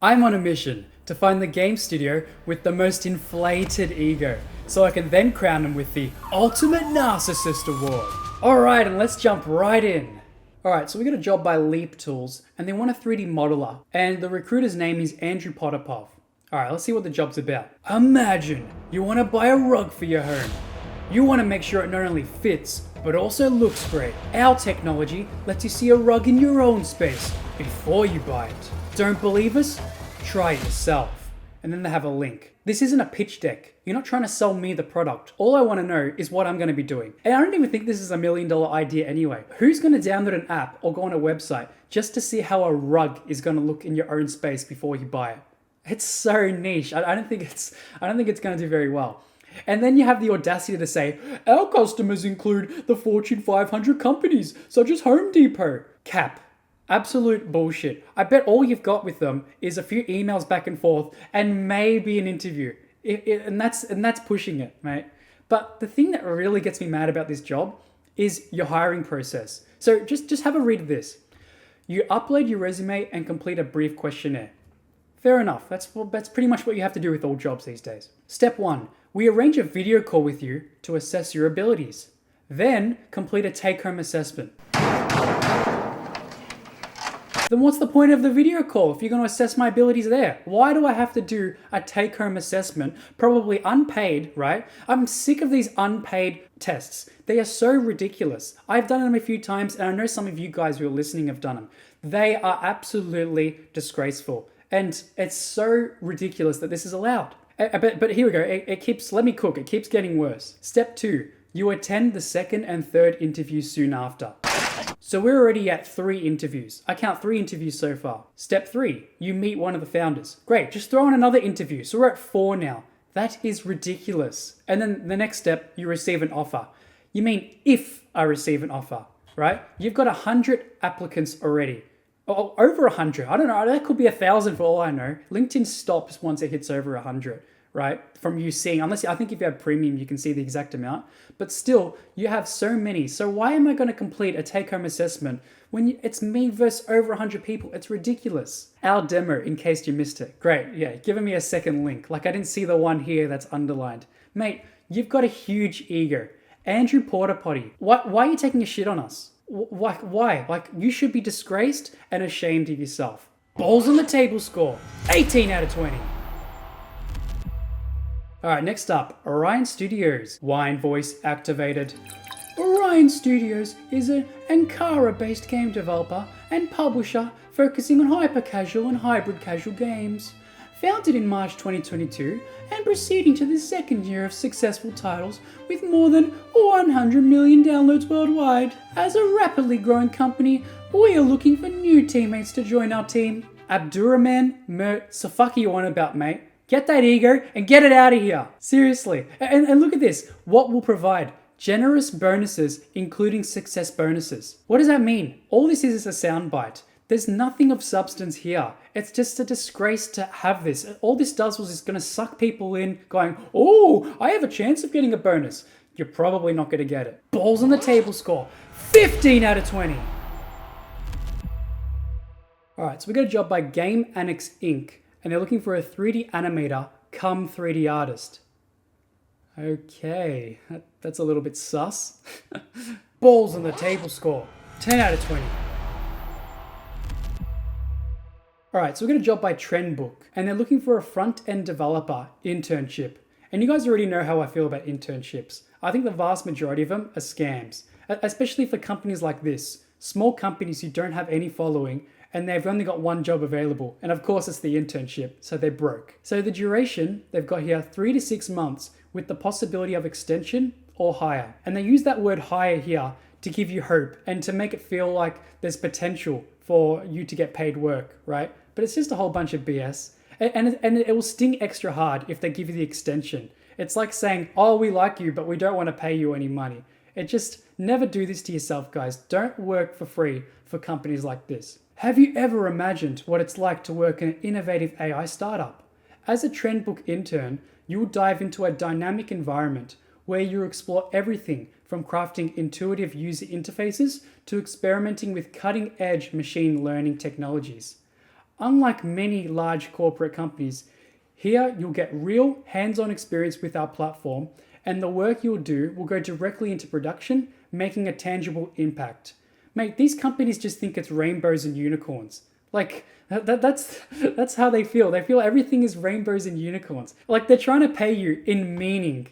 I'm on a mission to find the game studio with the most inflated ego, so I can then crown him with the Ultimate Narcissist Award. Alright, and let's jump right in. Alright, so we got a job by Leap Tools, and they want a 3D modeler, and the recruiter's name is Andrew Potapov. Alright, let's see what the job's about. Imagine you want to buy a rug for your home. You want to make sure it not only fits, but also looks great. Our technology lets you see a rug in your own space before you buy it. Don't believe us? Try it yourself. And then they have a link. This isn't a pitch deck. You're not trying to sell me the product. All I want to know is what I'm going to be doing. And I don't even think this is $1 million idea anyway. Who's going to download an app or go on a website just to see how a rug is going to look in your own space before you buy it? It's so niche. I don't think it's going to do very well. And then you have the audacity to say, our customers include the Fortune 500 companies, such as Home Depot. Cap. Absolute bullshit. I bet all you've got with them is a few emails back and forth and maybe an interview. And that's pushing it, mate. But the thing that really gets me mad about this job is your hiring process. So just have a read of this. You upload your resume and complete a brief questionnaire. Fair enough. That's pretty much what you have to do with all jobs these days. Step 1. We arrange a video call with you to assess your abilities. Then complete a take-home assessment. Then what's the point of the video call if you're going to assess my abilities there? Why do I have to do a take-home assessment, probably unpaid, right? I'm sick of these unpaid tests. They are so ridiculous. I've done them a few times, and I know some of you guys who are listening have done them. They are absolutely disgraceful. And it's so ridiculous that this is allowed. But here we go. It keeps getting worse. Step 2, you attend the second and third interview soon after. So we're already at 3 interviews. I count 3 interviews so far. Step 3, you meet one of the founders. Great, just throw in another interview. So we're at 4 now. That is ridiculous. And then the next step, you receive an offer. You mean if I receive an offer, right? You've got 100 applicants already. Oh, over 100. I don't know. That could be 1,000 for all I know. LinkedIn stops once it hits over 100, right? From you seeing, I think if you have premium, you can see the exact amount. But still, you have so many. So why am I going to complete a take-home assessment when it's me versus over 100 people? It's ridiculous. Our demo, in case you missed it. Great. Yeah, giving me a second link. Like I didn't see the one here that's underlined. Mate, you've got a huge ego. Andrew Porter Potty. Why are you taking a shit on us? Why? Like, you should be disgraced and ashamed of yourself. Balls on the table score. 18 out of 20. Alright, next up, Orion Studios. Wine voice activated. Orion Studios is an Ankara-based game developer and publisher focusing on hyper-casual and hybrid casual games. Founded in March 2022 and proceeding to the second year of successful titles with more than 100 million downloads worldwide. As a rapidly growing company, we are looking for new teammates to join our team. Abdurrahman Mert, so fuck you on about, mate. Get that ego and get it out of here. Seriously. And look at this. What will provide? Generous bonuses, including success bonuses. What does that mean? All this is a soundbite. There's nothing of substance here. It's just a disgrace to have this. All this does was it's going to suck people in going, oh, I have a chance of getting a bonus. You're probably not going to get it. Balls on the table score. 15 out of 20. All right, so we got a job by Game Annex Inc. And they're looking for a 3D animator come 3D artist. Okay, that's a little bit sus. Balls on the table score. 10 out of 20. Alright, so we got a job by Trendbook, and they're looking for a front-end developer internship. And you guys already know how I feel about internships. I think the vast majority of them are scams, especially for companies like this. Small companies who don't have any following, and they've only got one job available. And of course it's the internship, so they're broke. So the duration, they've got here 3 to 6 months with the possibility of extension or hire. And they use that word hire here to give you hope and to make it feel like there's potential for you to get paid work, right? But it's just a whole bunch of BS. And it will sting extra hard if they give you the extension. It's like saying, oh, we like you, but we don't want to pay you any money. It just, never do this to yourself, guys. Don't work for free for companies like this. Have you ever imagined what it's like to work in an innovative AI startup? As a Trendbook intern, you will dive into a dynamic environment where you explore everything from crafting intuitive user interfaces to experimenting with cutting-edge machine learning technologies. Unlike many large corporate companies, here you'll get real hands-on experience with our platform, and the work you'll do will go directly into production, making a tangible impact. Mate, these companies just think it's rainbows and unicorns. Like, that's how they feel. They feel everything is rainbows and unicorns. Like, they're trying to pay you in meaning.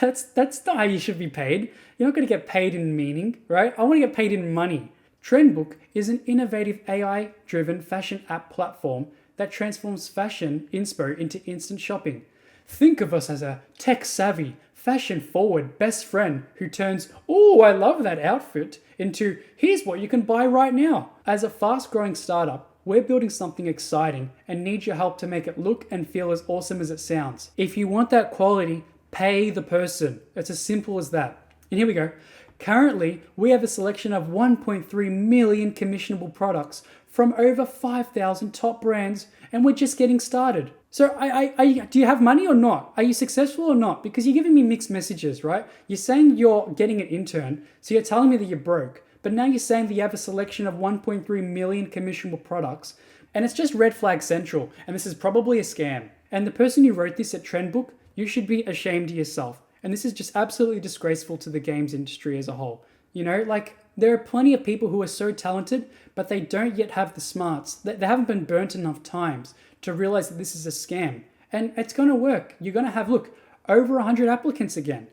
That's not how you should be paid. You're not going to get paid in meaning, right? I want to get paid in money. Trendbook is an innovative AI-driven fashion app platform that transforms fashion inspo into instant shopping. Think of us as a tech-savvy, fashion-forward best friend who turns, "Oh, I love that outfit," into, "Here's what you can buy right now." As a fast-growing startup, we're building something exciting and need your help to make it look and feel as awesome as it sounds. If you want that quality, pay the person. It's as simple as that. And here we go. Currently, we have a selection of 1.3 million commissionable products from over 5,000 top brands, and we're just getting started. So do you have money or not? Are you successful or not? Because you're giving me mixed messages, right? You're saying you're getting an intern, so you're telling me that you're broke, but now you're saying that you have a selection of 1.3 million commissionable products, and it's just red flag central, and this is probably a scam. And the person who wrote this at Trendbook, you should be ashamed of yourself. And this is just absolutely disgraceful to the games industry as a whole. You know, like, there are plenty of people who are so talented, but they don't yet have the smarts. They haven't been burnt enough times to realize that this is a scam. And it's going to work. You're going to have, look, over 100 applicants again.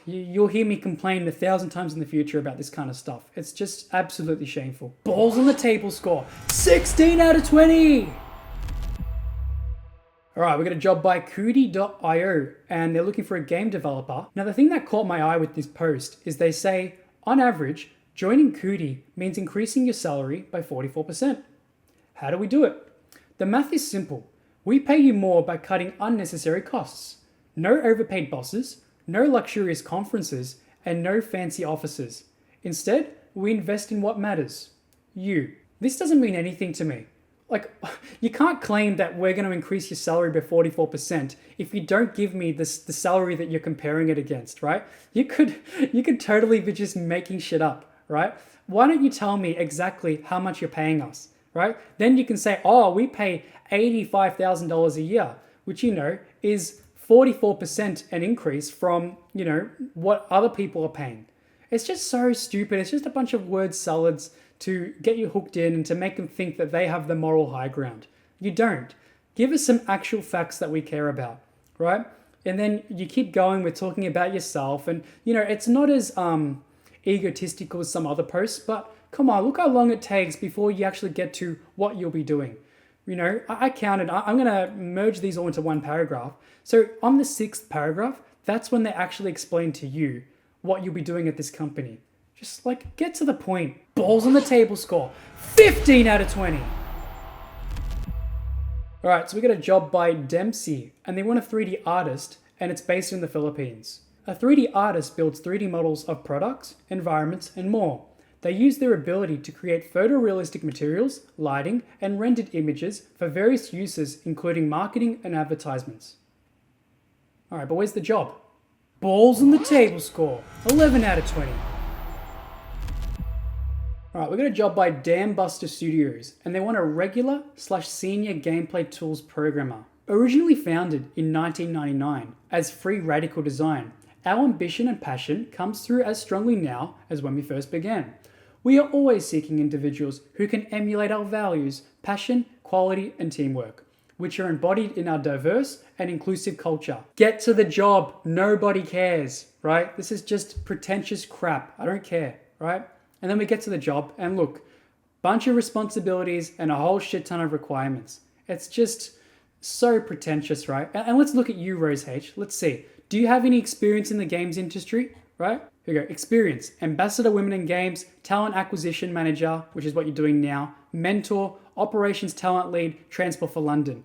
You'll hear me complain 1,000 times in the future about this kind of stuff. It's just absolutely shameful. Balls on the table score, 16 out of 20. All right, we got a job by Kudi.io, and they're looking for a game developer. Now, the thing that caught my eye with this post is they say, on average, joining Kudi means increasing your salary by 44%. How do we do it? The math is simple. We pay you more by cutting unnecessary costs. No overpaid bosses, no luxurious conferences, and no fancy offices. Instead, we invest in what matters. You. This doesn't mean anything to me. Like, you can't claim that we're going to increase your salary by 44% if you don't give me the salary that you're comparing it against, right? You could totally be just making shit up, right? Why don't you tell me exactly how much you're paying us, right? Then you can say, oh, we pay $85,000 a year, which, you know, is 44% an increase from, you know, what other people are paying. It's just so stupid. It's just a bunch of word salads to get you hooked in and to make them think that they have the moral high ground. You don't. Give us some actual facts that we care about, right? And then you keep going with talking about yourself, and, you know, it's not as egotistical as some other posts, but come on, look how long it takes before you actually get to what you'll be doing. You know, I counted, I'm going to merge these all into one paragraph. So on the 6th paragraph, that's when they actually explain to you what you'll be doing at this company. Just, like, get to the point. Balls on the table score, 15 out of 20. All right, so we got a job by Dempsey, and they want a 3D artist, and it's based in the Philippines. A 3D artist builds 3D models of products, environments, and more. They use their ability to create photorealistic materials, lighting, and rendered images for various uses, including marketing and advertisements. All right, but where's the job? Balls on the table score, 11 out of 20. All right, we got a job by Dambuster Studios, and they want a regular/senior gameplay tools programmer. Originally founded in 1999 as Free Radical Design, our ambition and passion comes through as strongly now as when we first began. We are always seeking individuals who can emulate our values, passion, quality, and teamwork, which are embodied in our diverse and inclusive culture. Get to the job. Nobody cares, right? This is just pretentious crap. I don't care, right? And then we get to the job, and look, bunch of responsibilities and a whole shit ton of requirements. It's just so pretentious, right? And let's look at you, Rose H. Let's see. Do you have any experience in the games industry, right? Here we go. Experience. Ambassador Women in Games, Talent Acquisition Manager, which is what you're doing now, Mentor, Operations Talent Lead, Transport for London.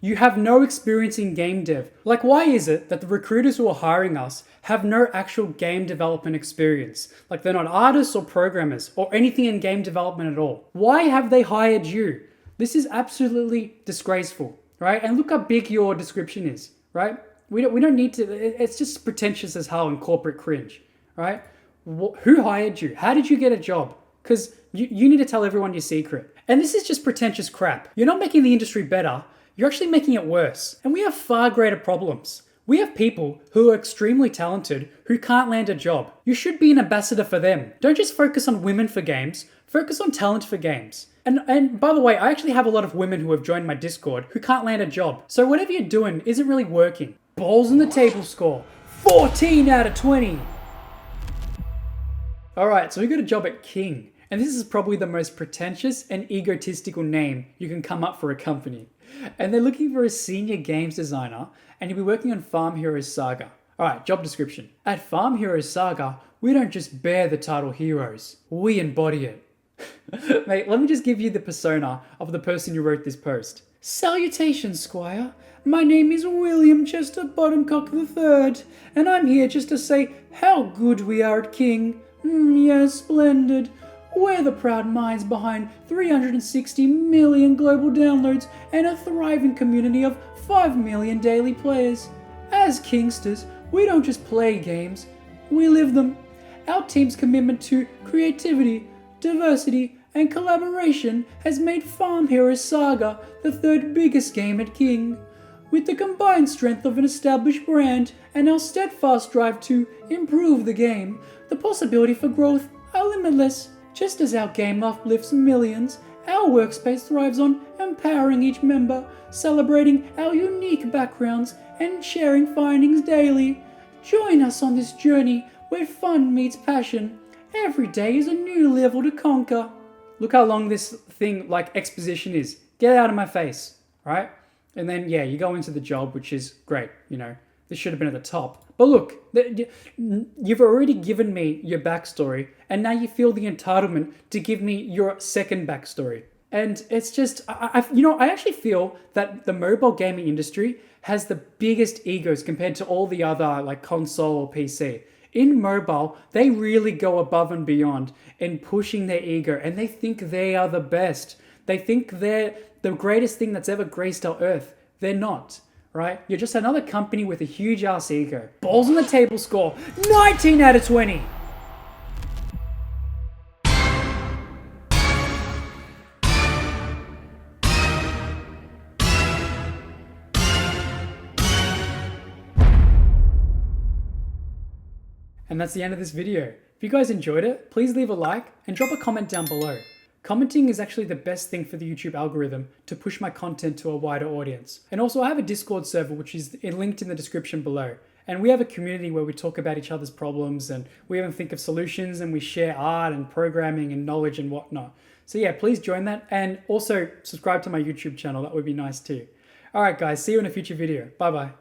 You have no experience in game dev. Like, why is it that the recruiters who are hiring us have no actual game development experience? Like, they're not artists or programmers or anything in game development at all. Why have they hired you? This is absolutely disgraceful, right? And look how big your description is, right? We don't need to, it's just pretentious as hell and corporate cringe, right? Who hired you? How did you get a job? Because you need to tell everyone your secret. And this is just pretentious crap. You're not making the industry better, you're actually making it worse. And we have far greater problems. We have people who are extremely talented who can't land a job. You should be an ambassador for them. Don't just focus on women for games, focus on talent for games. And by the way, I actually have a lot of women who have joined my Discord who can't land a job. So whatever you're doing isn't really working. Balls in the table score, 14 out of 20. Alright, so we got a job at King. And this is probably the most pretentious and egotistical name you can come up for a company. And they're looking for a senior games designer, and you'll be working on Farm Heroes Saga. Alright, job description. At Farm Heroes Saga, we don't just bear the title heroes, we embody it. Mate, let me just give you the persona of the person who wrote this post. Salutations, Squire. My name is William Chester Bottomcock III, and I'm here just to say how good we are at King. Yes, splendid. We're the proud minds behind 360 million global downloads and a thriving community of 5 million daily players. As Kingsters, we don't just play games, we live them. Our team's commitment to creativity, diversity, and collaboration has made Farm Heroes Saga the third biggest game at King. With the combined strength of an established brand and our steadfast drive to improve the game, the possibility for growth are limitless. Just as our game uplifts millions, our workspace thrives on empowering each member, celebrating our unique backgrounds, and sharing findings daily. Join us on this journey where fun meets passion. Every day is a new level to conquer. Look how long this thing, like exposition is. Get out of my face, right? And then, yeah, you go into the job, which is great, you know. This should have been at the top. But look, you've already given me your backstory, and now you feel the entitlement to give me your second backstory. And it's just, I actually feel that the mobile gaming industry has the biggest egos compared to all the other, like console or PC. In mobile, they really go above and beyond in pushing their ego, and they think they are the best. They think they're the greatest thing that's ever graced our earth. They're not. Right? You're just another company with a huge ass ego. Balls on the table score, 19 out of 20. And that's the end of this video. If you guys enjoyed it, please leave a like and drop a comment down below. Commenting is actually the best thing for the YouTube algorithm to push my content to a wider audience. And also I have a Discord server which is linked in the description below. And we have a community where we talk about each other's problems and we even think of solutions and we share art and programming and knowledge and whatnot. So yeah, please join that and also subscribe to my YouTube channel. That would be nice too. Alright guys, see you in a future video. Bye bye.